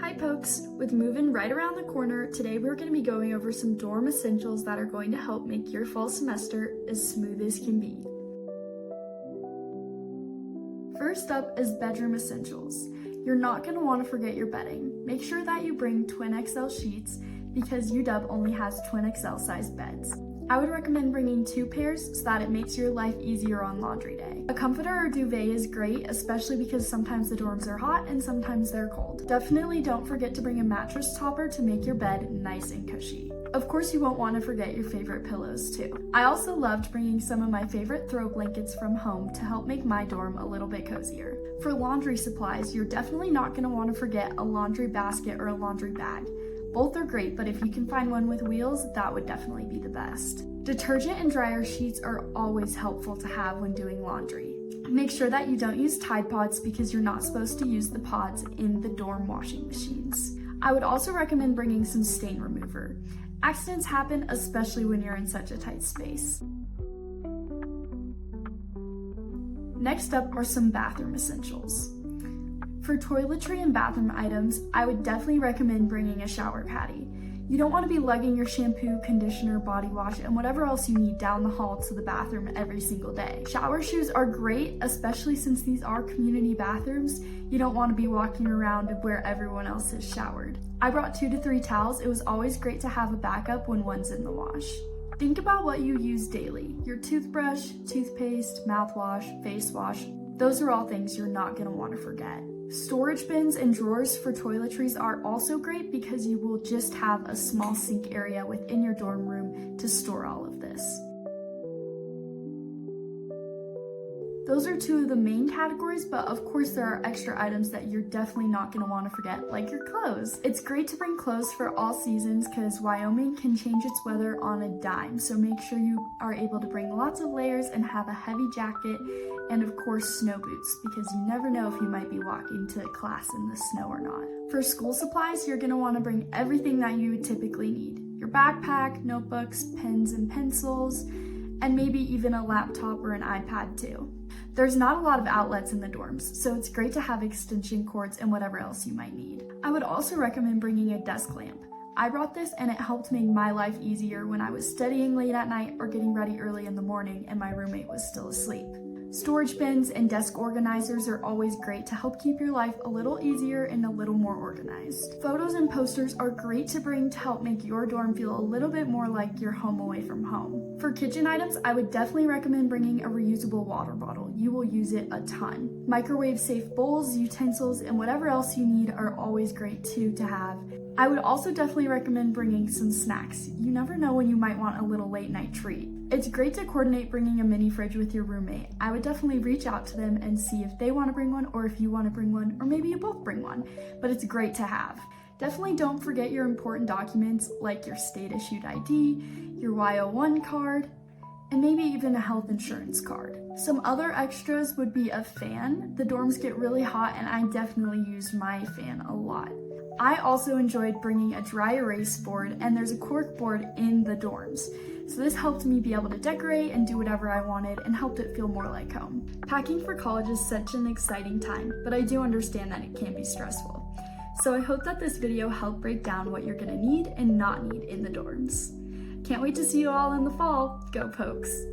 Hi Pokes! With moving right around the corner, today we're going to be going over some dorm essentials that are going to help make your fall semester as smooth as can be. First up is bedroom essentials. You're not going to want to forget your bedding. Make sure that you bring twin XL sheets because UW only has twin XL size beds. I would recommend bringing 2 pairs so that it makes your life easier on laundry day. A comforter or duvet is great, especially because sometimes the dorms are hot and sometimes they're cold. Definitely don't forget to bring a mattress topper to make your bed nice and cushy. Of course, you won't want to forget your favorite pillows too. I also loved bringing some of my favorite throw blankets from home to help make my dorm a little bit cozier. For laundry supplies, you're definitely not going to want to forget a laundry basket or a laundry bag. Both are great, but if you can find one with wheels, that would definitely be the best. Detergent and dryer sheets are always helpful to have when doing laundry. Make sure that you don't use Tide Pods because you're not supposed to use the pods in the dorm washing machines. I would also recommend bringing some stain remover. Accidents happen, especially when you're in such a tight space. Next up are some bathroom essentials. For toiletry and bathroom items, I would definitely recommend bringing a shower caddy. You don't want to be lugging your shampoo, conditioner, body wash, and whatever else you need down the hall to the bathroom every single day. Shower shoes are great, especially since these are community bathrooms. You don't want to be walking around where everyone else has showered. I brought 2 to 3 towels. It was always great to have a backup when one's in the wash. Think about what you use daily. Your toothbrush, toothpaste, mouthwash, face wash. Those are all things you're not going to want to forget. Storage bins and drawers for toiletries are also great because you will just have a small sink area within your dorm room to store all of this. Those are 2 of the main categories, but of course there are extra items that you're definitely not going to want to forget, like your clothes. It's great to bring clothes for all seasons because Wyoming can change its weather on a dime, so make sure you are able to bring lots of layers and have a heavy jacket and of course snow boots because you never know if you might be walking to class in the snow or not. For school supplies, you're going to want to bring everything that you would typically need. Your backpack, notebooks, pens and pencils, and maybe even a laptop or an iPad too. There's not a lot of outlets in the dorms, so it's great to have extension cords and whatever else you might need. I would also recommend bringing a desk lamp. I brought this and it helped make my life easier when I was studying late at night or getting ready early in the morning and my roommate was still asleep. Storage bins and desk organizers are always great to help keep your life a little easier and a little more organized. Photos and posters are great to bring to help make your dorm feel a little bit more like you're home away from home. For kitchen items, I would definitely recommend bringing a reusable water bottle. You will use it a ton. Microwave safe bowls, utensils, and whatever else you need are always great too to have. I would also definitely recommend bringing some snacks. You never know when you might want a little late night treat. It's great to coordinate bringing a mini fridge with your roommate. I would definitely reach out to them and see if they want to bring one or if you want to bring one, or maybe you both bring one, but it's great to have. Definitely don't forget your important documents like your state issued ID, your Y01 card, and maybe even a health insurance card. Some other extras would be a fan. The dorms get really hot and I definitely used my fan a lot. I also enjoyed bringing a dry erase board, and there's a cork board in the dorms. So this helped me be able to decorate and do whatever I wanted and helped it feel more like home. Packing for college is such an exciting time, but I do understand that it can be stressful. So I hope that this video helped break down what you're gonna need and not need in the dorms. Can't wait to see you all in the fall. Go Pokes!